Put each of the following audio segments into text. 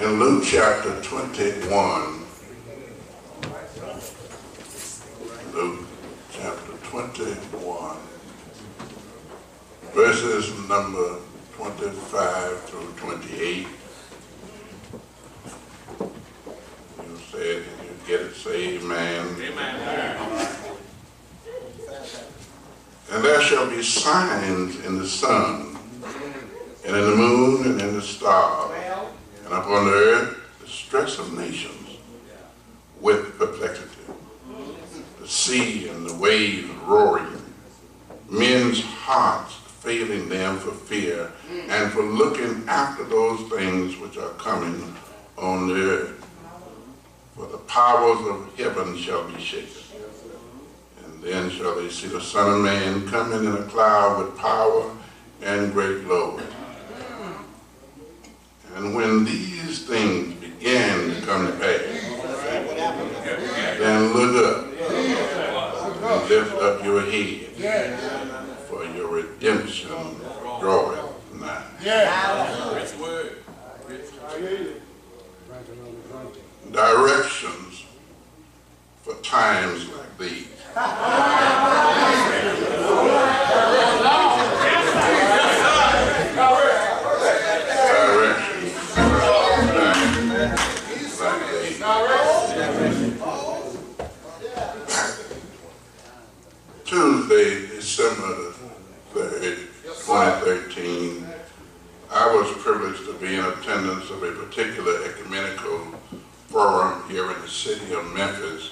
in Luke chapter 21. Luke chapter 21, verses number 25 through 28. You said, if you get it, say amen. Amen. And there shall be signs in the sun, and in the moon, and in the stars, and upon the earth the stress of nations with perplexity. The sea and the waves roaring, men's hearts failing them for fear and for looking after those things which are coming on the earth. For the powers of heaven shall be shaken. And then shall they see the Son of Man coming in a cloud with power and great glory. And when these things begin to come to pass, then look up and lift up your head, for your redemption draweth nigh. Directions for times like these. Tuesday, December the 3rd, 2013, I was privileged to be in attendance of a particular ecumenical forum here in the city of Memphis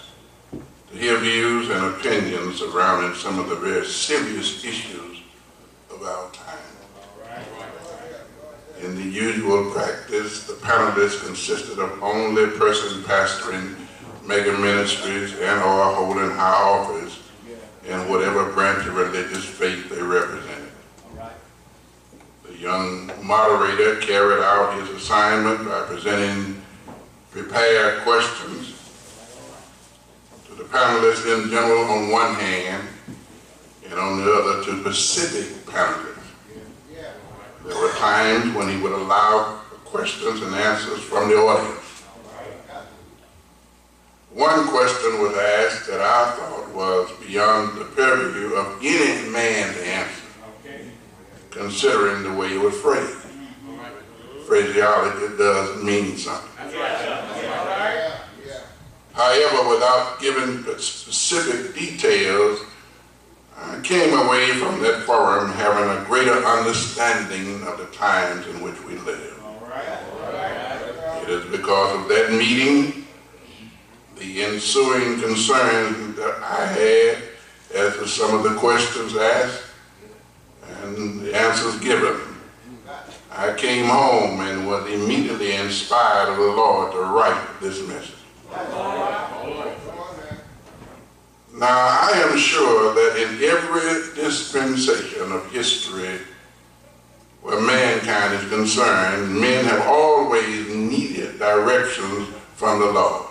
to hear views and opinions surrounding some of the very serious issues of our time. In the usual practice, the panelists consisted of only persons pastoring mega ministries and or holding high office in whatever branch of religious faith they represented. The young moderator carried out his assignment by presenting prepared questions to the panelists in general on one hand, and on the other to specific panelists. There were times when he would allow questions and answers from the audience. One question was asked that I thought was beyond the purview of any man to answer, considering the way it was phrased. Phraseology does mean something. However, without giving specific details, I came away from that forum having a greater understanding of the times in which we live. It is because of that meeting, the ensuing concerns that I had as to some of the questions asked and the answers given, I came home and was immediately inspired of the Lord to write this message. Now, I am sure that in every dispensation of history where mankind is concerned, men have always needed directions from the Lord.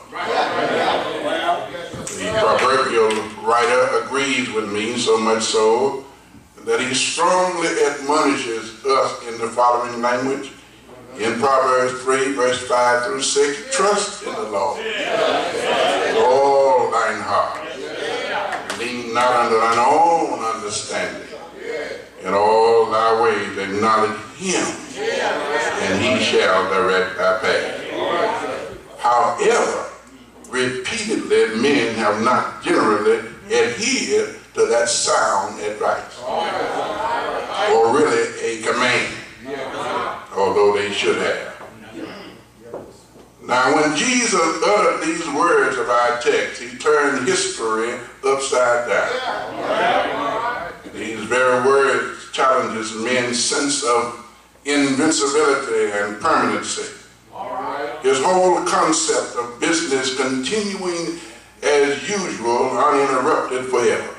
The proverbial writer agrees with me, so much so that he strongly admonishes us in the following language. In Proverbs 3, verse 5 through 6, trust in the Lord with all thine heart. Lean not unto thine own understanding. In all thy ways acknowledge him, and he shall direct thy path. However, repeatedly men have not generally adhered to that sound advice, or really a command, although they should have. Now, when Jesus uttered these words of our text, he turned history upside down. These very words challenges men's sense of invincibility and permanency. His whole concept of business continuing as usual, uninterrupted forever.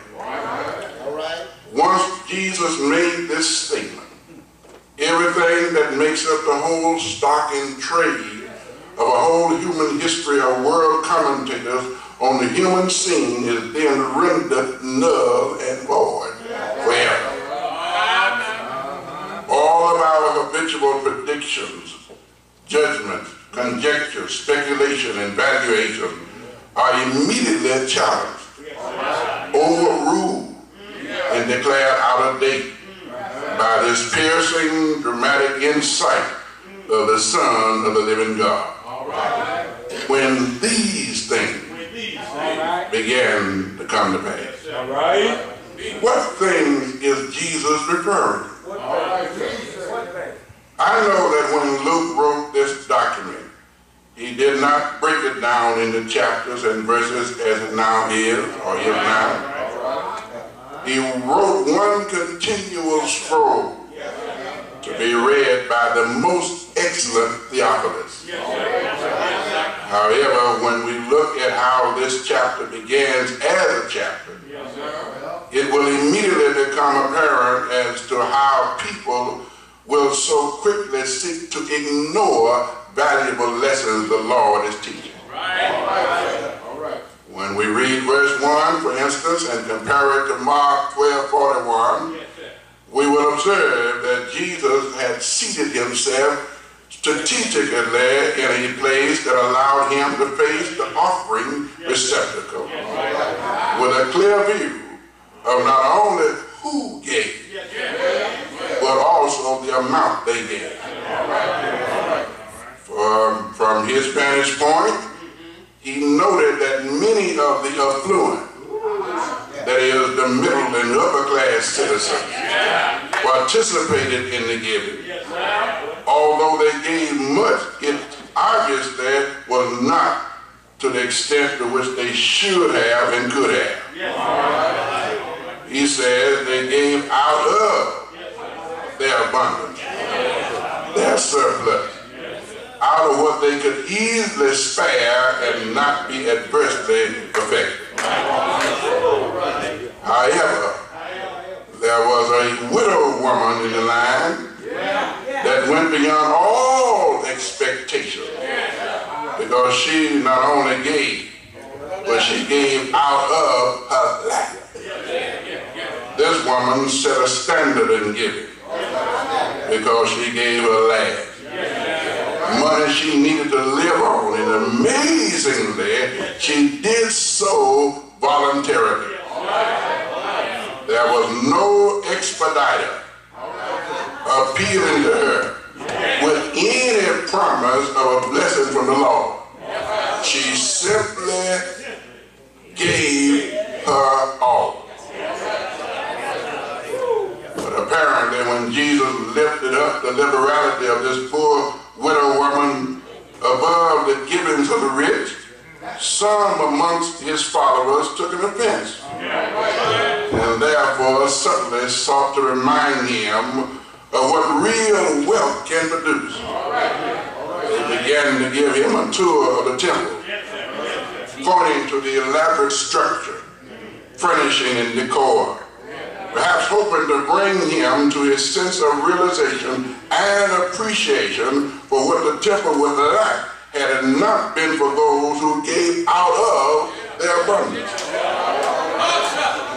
Once Jesus made this statement, everything that makes up the whole stock and trade of a whole human history of world commentators on the human scene is then rendered null and void forever. All of our habitual predictions, judgments, conjecture, speculation, and valuation are immediately challenged, overruled, and declared out of date by this piercing, dramatic insight of the Son of the living God. When these things began to come to pass. What things is Jesus referring to? I know that when Luke wrote this document, he did not break it down into chapters and verses as it now is, or is now. He wrote one continual scroll to be read by the most excellent Theophilus. However, when we look at how this chapter begins as a chapter, it will immediately become apparent as to how people will so quickly seek to ignore valuable lessons the Lord is teaching. When we read verse 1, for instance, and compare it to Mark 12:41, we will observe that Jesus had seated himself strategically in a place that allowed him to face the offering receptacle with a clear view of not only who gave, but also the amount they gave. From his vantage point, he noted that many of the affluent, that is the middle and upper class citizens, participated in the giving. Although they gave much, it obviously was not to the extent to which they should have and could have. He says they gave out of their abundance, their surplus, out of what they could easily spare and not be adversely affected. However, there was a widow woman in the line that went beyond all expectation, because she not only gave, but she gave out of her life. This woman set a standard in giving because she gave her last. Money she needed to live on, and amazingly, she did so voluntarily. There was no expediter appealing to her with any promise of a blessing from the Lord. She simply gave her all. But apparently when Jesus lifted up the liberality of this poor widow woman above the givings of the rich, some amongst his followers took an offense, and therefore subtly sought to remind him of what real wealth can produce. They began to give him a tour of the temple, pointing to the elaborate structure, furnishing, and decor, perhaps hoping to bring him to his sense of realization and appreciation for what the temple would lack had it not been for those who gave out of their abundance.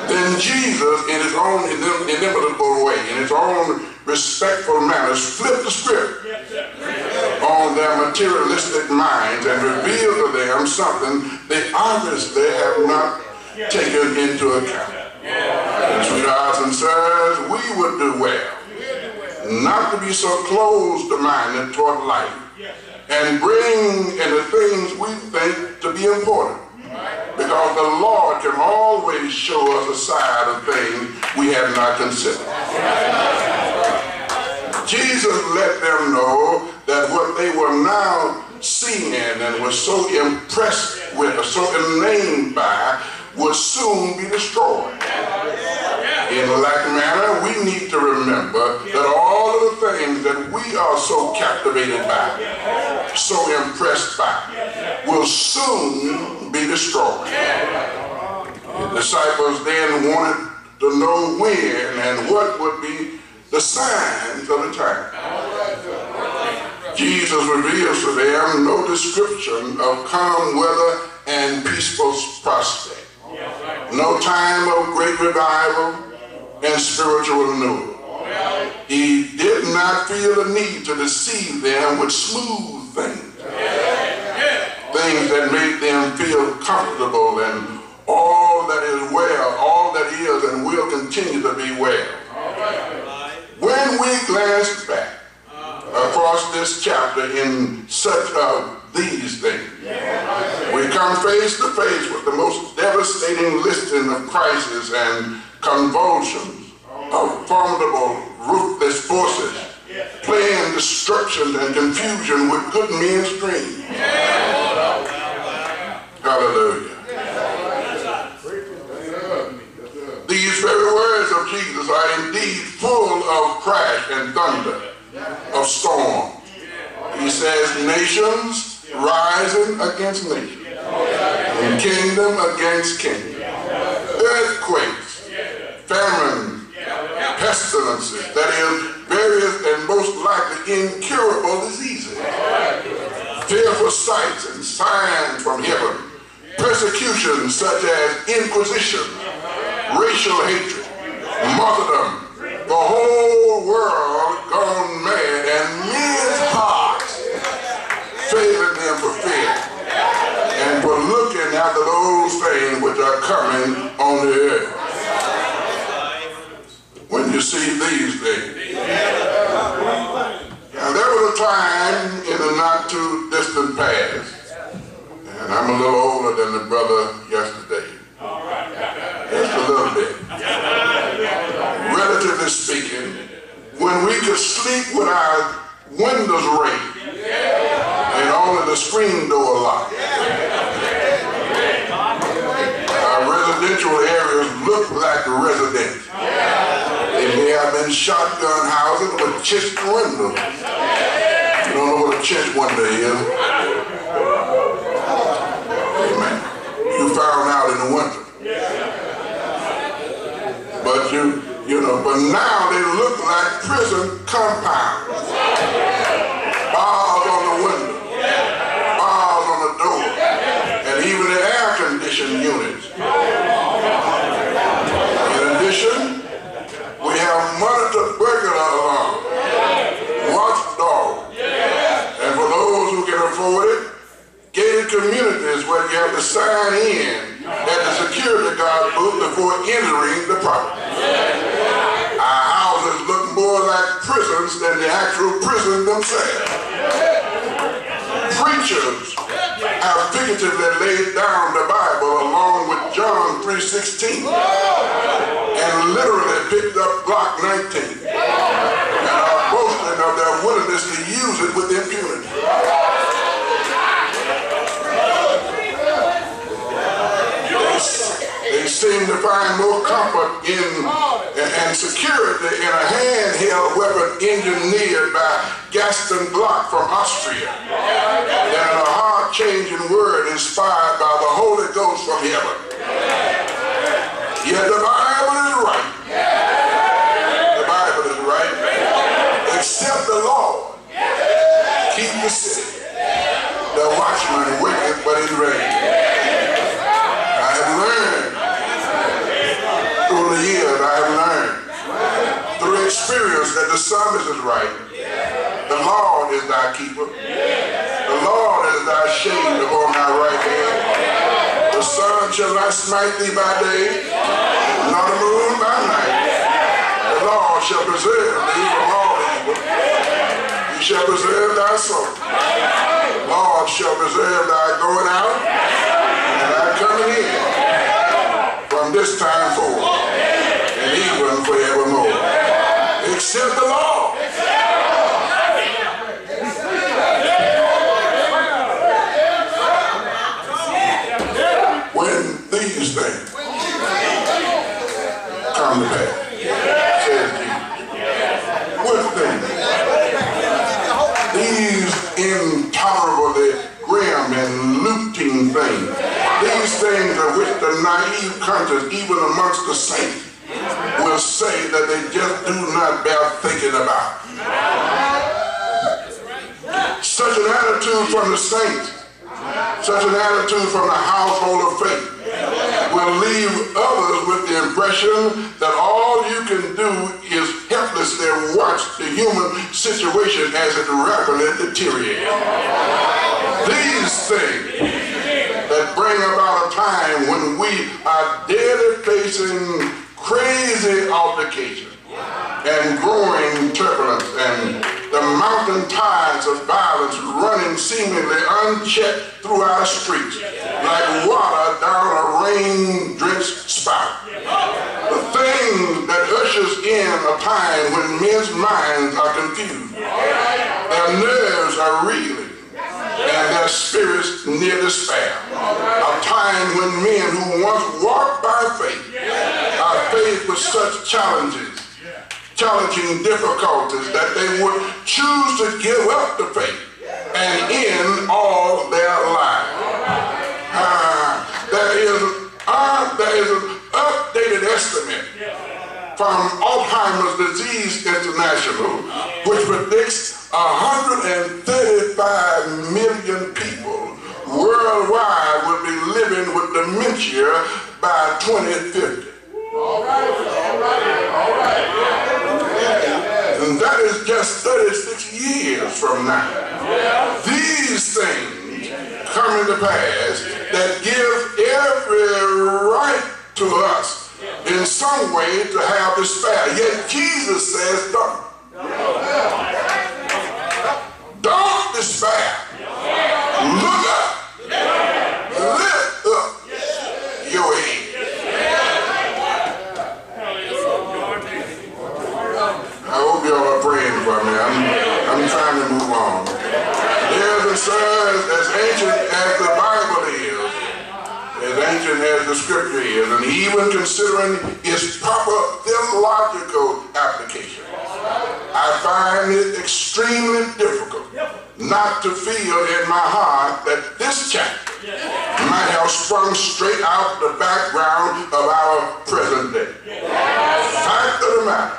Then Jesus, in his own inimitable way, in his own respectful manners, flipped the script on their materialistic minds and revealed to them something they obviously have not taken into account. Sweethearts and sirs, we would do well not to be so closed-minded toward life and bring in the things we think to be important, because the Lord can always show us a side of things we have not considered. Jesus let them know that what they were now seeing and were so impressed with, or so enamored by, would soon be destroyed. In like manner, we need to remember that all of the things that we are so captivated by, so impressed by, will soon be destroyed. The disciples then wanted to know when and what would be the signs of the time. Jesus reveals to them no description of calm weather and peaceful prospect, no time of great revival and spiritual renewal. He did not feel the need to deceive them with smooth things things that made them feel comfortable, and all that is well, all that is and will continue to be well. When we glance back across this chapter in such of these things, we come face to face with the most devastating listing of crises and convulsions of formidable, ruthless forces, playing destruction and confusion with good men's dreams. Hallelujah. These very words of Jesus are indeed full of crash and thunder, of storm. He says, nations rising against nations, and kingdom against kingdom, earthquakes, famine, pestilences, that is, various and most likely incurable diseases, fearful sights and signs from heaven, persecution such as inquisition, racial hatred, martyrdom, the whole world gone mad, and men's hearts failing them for fear and for looking after those things which are coming on the earth. When you see these things. Now there was a time in the not too distant past, and I'm a little older than the brother yesterday, just a little bit, relatively speaking, when we could sleep with our windows raised and only the screen door locked. Our residential areas looked like residential. They may have been shotgun houses with chinched windows. You don't know what a chinch window is. Amen. You found out in the winter. But but now they look like prison compounds. Bars on the window, bars on the door, and even the air conditioning units. In addition, we have monitored burglar alarm, watchdog, and for those who can afford it, gated communities where you have to sign in at the security guard booth before entering the property. Our houses look more like prisons than the actual prisons themselves. Preachers have figuratively laid down the Bible along with John 3:16 and literally picked up Block 19 and are boasting of their willingness to use it with impunity. They seem to find more comfort and security in a handheld weapon engineered by Gaston Glock from Austria than in a heart-changing word inspired by the Holy Ghost from heaven. Yet the Bible is right. The Bible is right. Except the Lord keep the city. The watchman waketh but in vain. I have learned through the years, I have learned through experience that the psalmist is right. The Lord is thy keeper. The Lord is thy shade upon thy right hand. The sun shall not smite thee by day, nor the moon by night. The Lord shall preserve thee from all evil. He shall preserve thy soul. The Lord shall preserve thy going out and thy coming in from this time forward and even forevermore. Except the Lord. When these things come to pass, says Jesus, what things? These intolerably grim and looting things, these things of which the naive conscience, even amongst the saints, will say that they just do not bear thinking about. Such an attitude from the saints, such an attitude from the household of faith will leave others with the impression that all you can do is helplessly watch the human situation as it rapidly deteriorates. These things time when we are daily facing crazy altercations and growing turbulence and the mountain tides of violence running seemingly unchecked through our streets like water down a rain-drenched spout. The thing that ushers in a time when men's minds are confused, their nerves are reeling, and their spirits near despair. A time when men who once walked by faith are faced with such challenging difficulties that they would choose to give up the faith and end all their lives. There is an updated estimate from Alzheimer's Disease International, which predicts 135 million people worldwide will be living with dementia by 2050. All right. And that is just 36 years from now. These things come into pass that give every right to us in some way to have despair. Yet Jesus says, don't despair. Look up. Lift up your head. I hope y'all are praying for me. I'm trying to move on. There's a service as ancient as the Bible is, as ancient as the scripture is, and even considering its proper theological application, I find it extremely difficult not to feel in my heart that this chapter might have sprung straight out the background of our present day. Fact of the matter,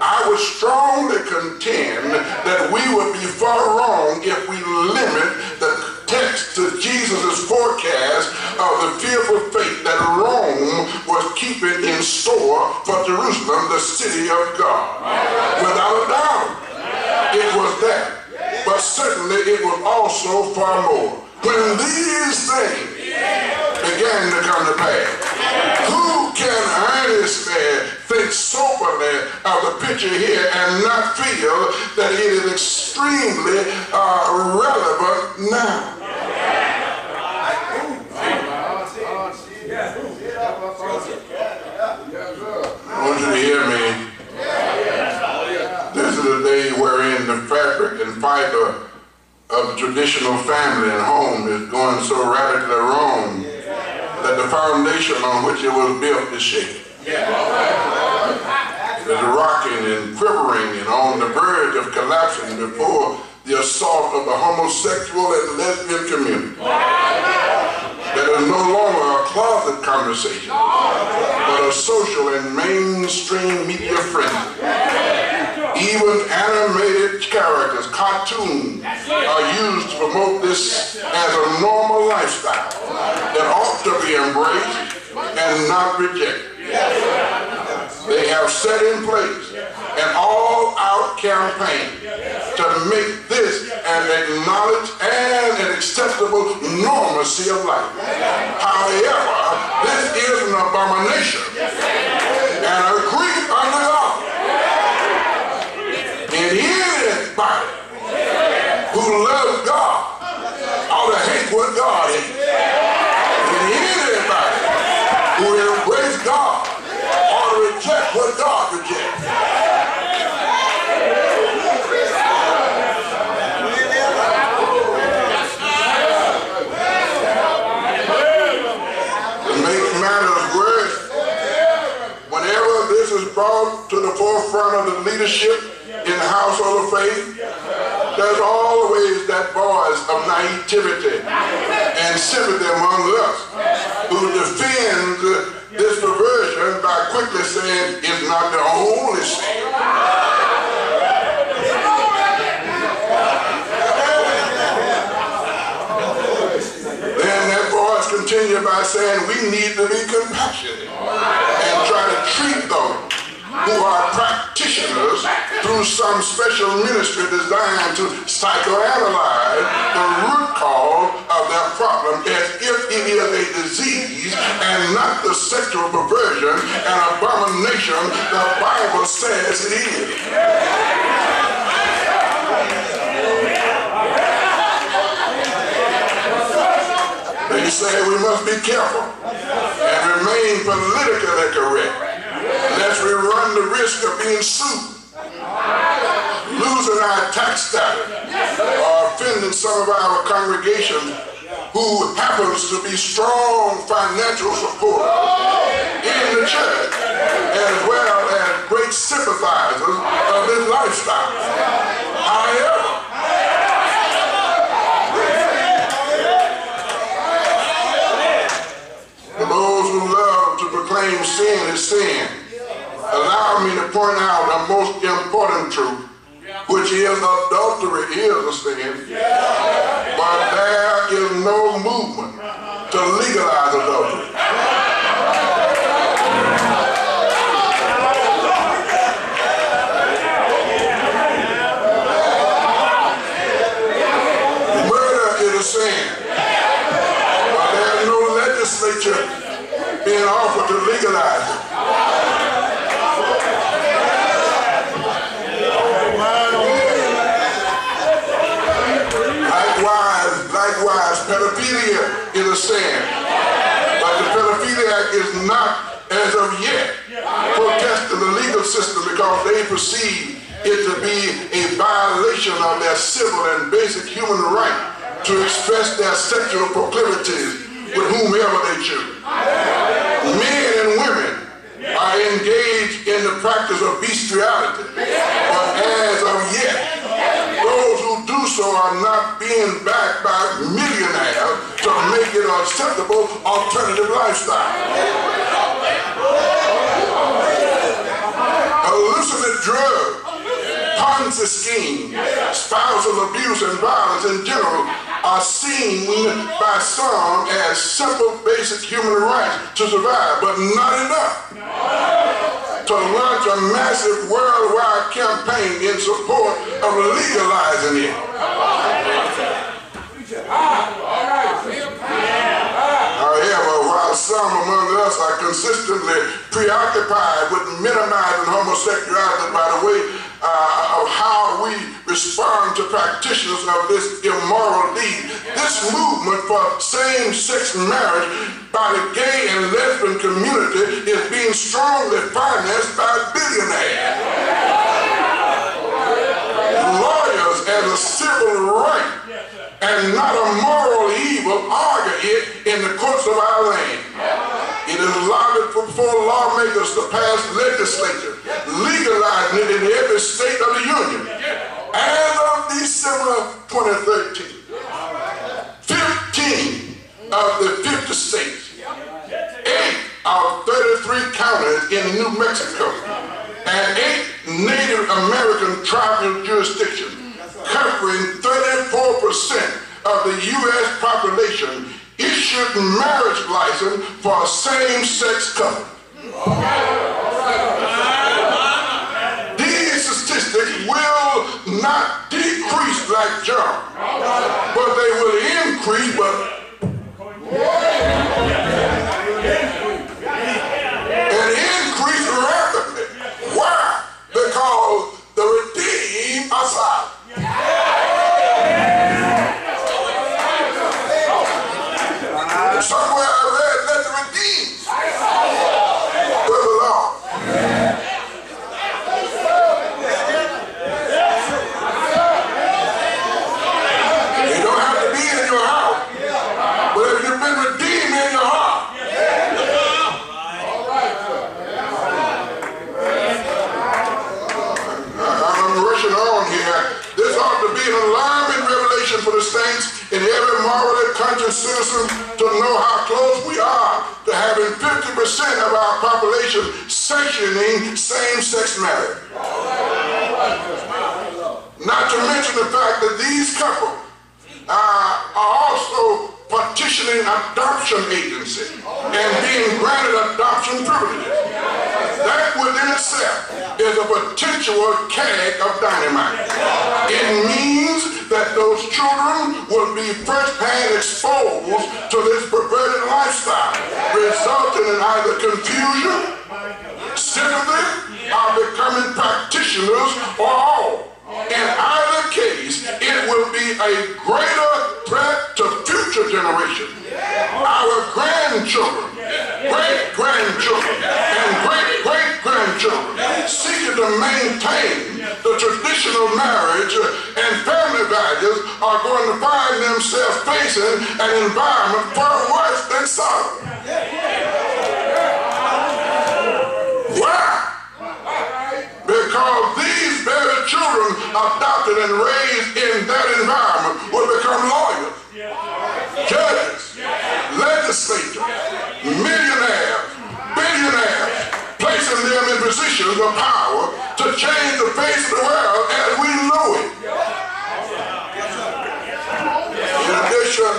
I would strongly contend that we would be far wrong if we limit the text to Jesus' forecast of the fearful fate that Rome was keeping in store for Jerusalem, the city of God. Without a doubt, it was that. But certainly it was also far more. When these things began to come to pass, who can earnestly think soberly of the picture here and not feel that it is extremely relevant now? I want you to hear me. This is a day wherein the fabric and fiber of the traditional family and home is going so radically wrong that the foundation on which it was built is shaking. It is rocking and quivering and on the verge of collapsing before the assault of the homosexual and lesbian community. That is no longer a closet conversation, but a social and mainstream media frenzy. Even animated characters, cartoons, are used to promote this as a normal lifestyle that ought to be embraced and not rejected. They have set in place an all-out campaign to make this an acknowledged and an acceptable normalcy of life. However, this is an abomination and a grief unto God. And anybody who loves God ought to hate what God hates. And anybody who embraces God ought to reject what God rejects. To make matters worse, whenever this is brought to the forefront of the leadership in the household of faith, there's always that voice of naivety and sympathy among us who defends this perversion by quickly saying it's not the only sin. Then that voice continues by saying we need to be compassionate and try to treat those who are practitioners through some special ministry designed to psychoanalyze the root cause of their problem as if it is a disease salvation the Bible says it is. They say we must be careful and remain politically correct, lest we run the risk of being sued, losing our tax status, or offending some of our congregation who happens to be strong financial supporters in the church, as well as great sympathizers of this lifestyle. However, for those who love to proclaim sin is sin, allow me to point out a most important truth, which is adultery is a sin, but there is no movement to legalize adultery. Murder is a sin, but there is no legislature being offered to legalize it. Likewise, pedophilia is a sin, but the Pedophiliac is not, as of yet, protesting the legal system because they perceive it to be a violation of their civil and basic human right to express their sexual proclivities with whomever they choose. Men and women are engaged in the practice of bestiality, but as of yet, those who do so are not being backed by millionaires to make it an acceptable alternative lifestyle. Illicit drugs, Ponzi scheme, spousal abuse, and violence in general are seen by some as simple basic human rights to survive, but not enough to launch a massive worldwide campaign in support of legalizing it. However, while some among us are consistently preoccupied with minimizing homosexuality by the way of how we respond to practitioners of this immoral deed, this movement for same-sex marriage by the gay and lesbian community is being strongly financed by billionaires. Lawyers as a civil right and not a moral evil argue it in the courts of our land. It is logical for lawmakers to pass legislation legalizing it in every state of the union. As of December 2013, 15 of the 50 states, 8 of 33 counties in New Mexico, and 8 Native American tribal jurisdictions, covering 34% of the U.S. population, issued marriage license for same-sex couples. These statistics will not decrease like jump, but they will increase, and increase rapidly. Why? Because the redeemed are silent. Somewhere I read, let the redeemed of the Lord. You don't have to be in your house, but if you've been redeemed in your heart. I'm rushing on here. This ought to be an alarming revelation for the saints and every morally conscious citizen to know how close we are to having 50% of our population sanctioning same-sex marriage. Not to mention the fact that these couples are also petitioning adoption agencies and being granted adoption privileges. That within itself is a potential keg of dynamite. It means that those children will be first-hand exposed to this perverted lifestyle, resulting in either confusion, sympathy are becoming practitioners or all. In either case, it will be a greater threat to future generations. Our grandchildren, great-grandchildren, and great-great-grandchildren seeking to maintain the traditional marriage and family values are going to find themselves facing an environment far worse than Sodom. Why? Because these very children adopted and raised in that environment will become lawyers, judges, legislators, millionaires, billionaires, placing them in positions of power to change the face of the world as we know it. In addition,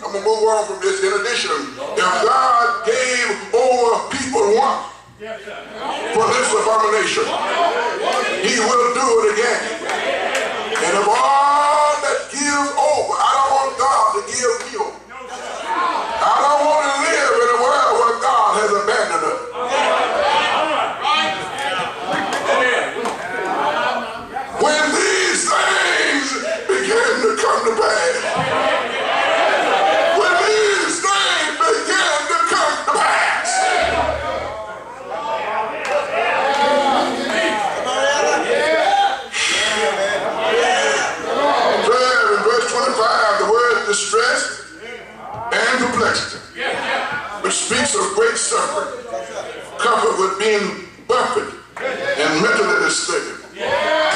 I'm going to move on from this. In addition, if God gave over people once for this abomination, he will do it again. And of all that gives over, I don't want God to give me over. I don't want to live in a world where God has abandoned us. When these things begin to come to pass, distress and perplexity, which speaks of great suffering, coupled with being buffeted and mentally disturbed,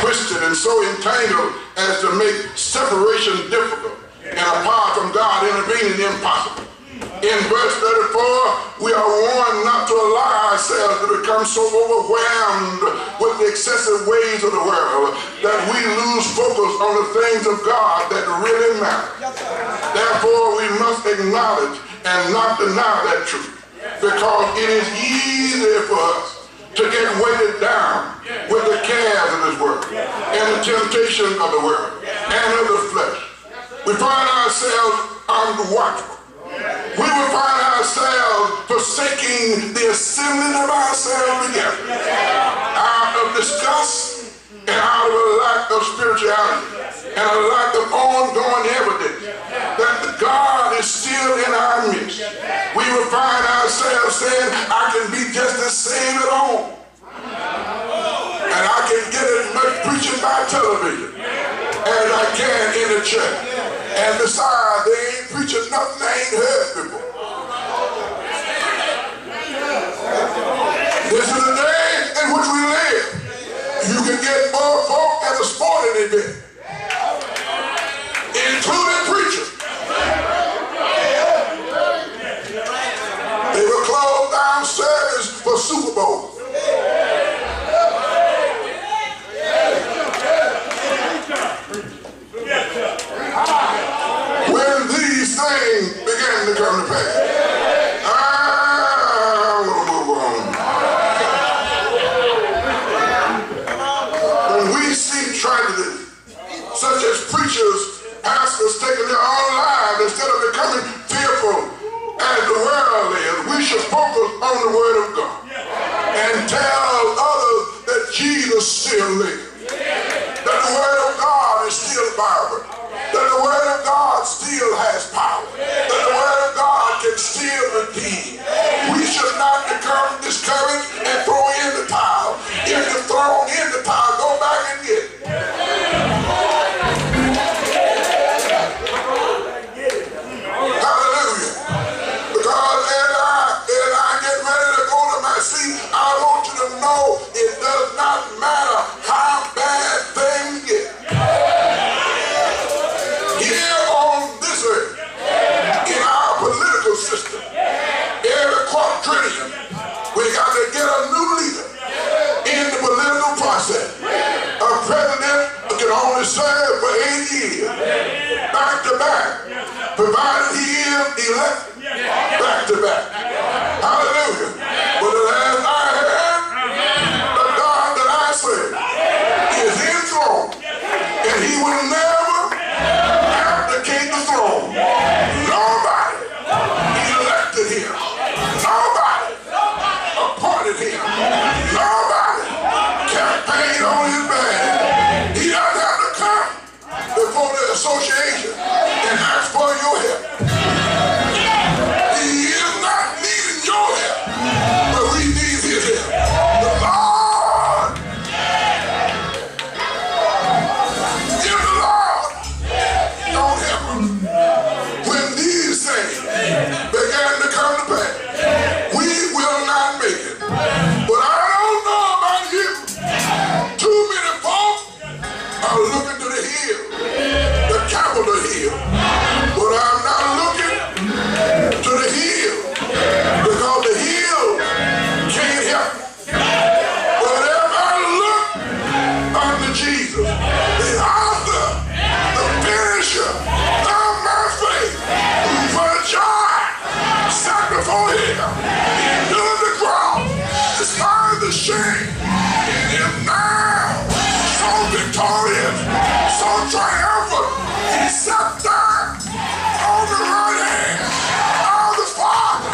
twisted and so entangled as to make separation difficult and apart from God intervening impossible. In verse 34, we are warned not to allow ourselves to become so overwhelmed with the excessive ways of the world that we lose focus on the things of God that really matter. Therefore, we must acknowledge and not deny that truth, because it is easy for us to get weighted down with the cares of this world and the temptation of the world and of the flesh. We find ourselves unwatchful. We will find ourselves forsaking the assembling of ourselves together out of disgust and out of a lack of spirituality and a lack of ongoing evidence that God is still in our midst. We will find ourselves saying, I can be just as saved at home, and I can get as much preaching by television as I can in the church. And besides, they ain't preaching nothing they ain't heard before. This is the day in which we live. You can get more folk at a sporting event, including preachers. They will close down service for Super Bowl. When these things begin to come to pass, I want to move on. When we see tragedy, such as preachers, pastors taking their own lives instead of becoming fearful as the world is, we should focus on the Word of God and tell others that Jesus still lives, that the Word of God is still vibrant, that the Word of God still has power, that the Word of God can still redeem. We should not become discouraged and throw in the towel. If you're thrown in the towel, go back and get it. Hallelujah. Because as I get ready to go to my seat, I want you to know it does not matter how bad things get. Here on this earth, in our political system, every quadrillion, we got to get a new leader in the political process. A president can only serve for 8 years, back to back, provided he is elected back to back. Hallelujah. But the last I heard, the God that I serve is enthroned, and he will never abdicate the throne. Nobody elected him. Nobody appointed him. here and ask for your help. He is not needing your help, but we need his help. The Lord, if the Lord don't help us, when these things began to come to pass, we will not make it. But I don't know about you. Too many folks are looking to the hill, the capital hill. But I'm not looking to the hill because the hill can't help me. But if I look unto Jesus, the author, the finisher of my faith, who for joy sat before him, endured the cross, despised the shame, and is now so victorious, so triumphant, he sat down on the right hand of the Father,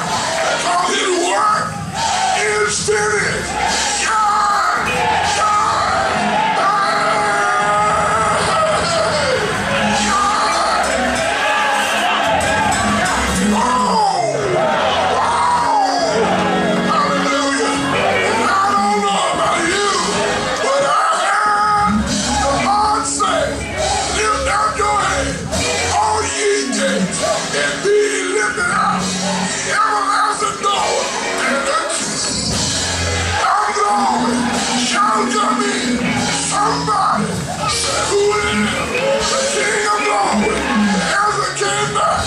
because his work is finished. Somebody said, who is the King of Glory? There's a king back.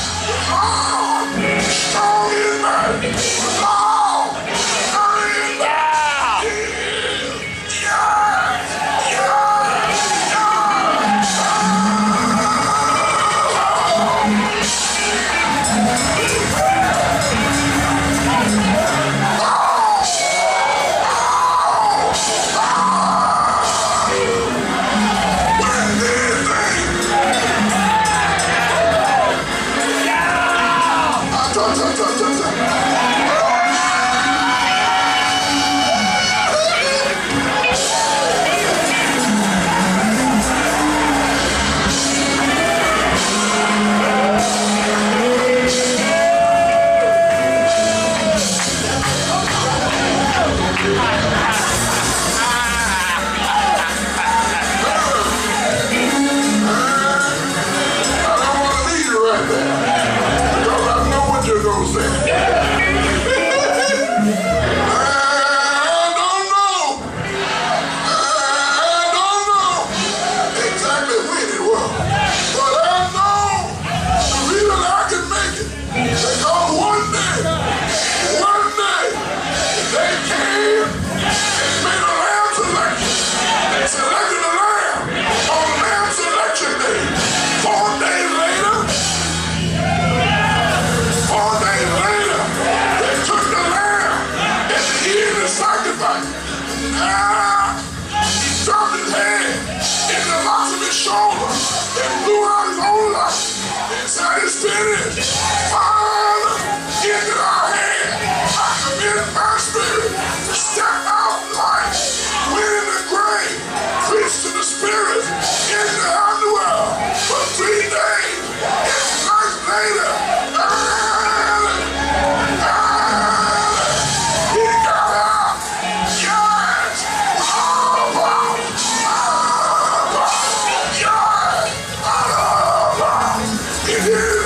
Lord, strong in mighty. Lord, mighty in battle. Finished. Father, into our hand, I commit my spirit to step out life, win in the grave, preach to the spirits in the underworld for 3 days, and nights later, he got out. Yes! Yes! It is.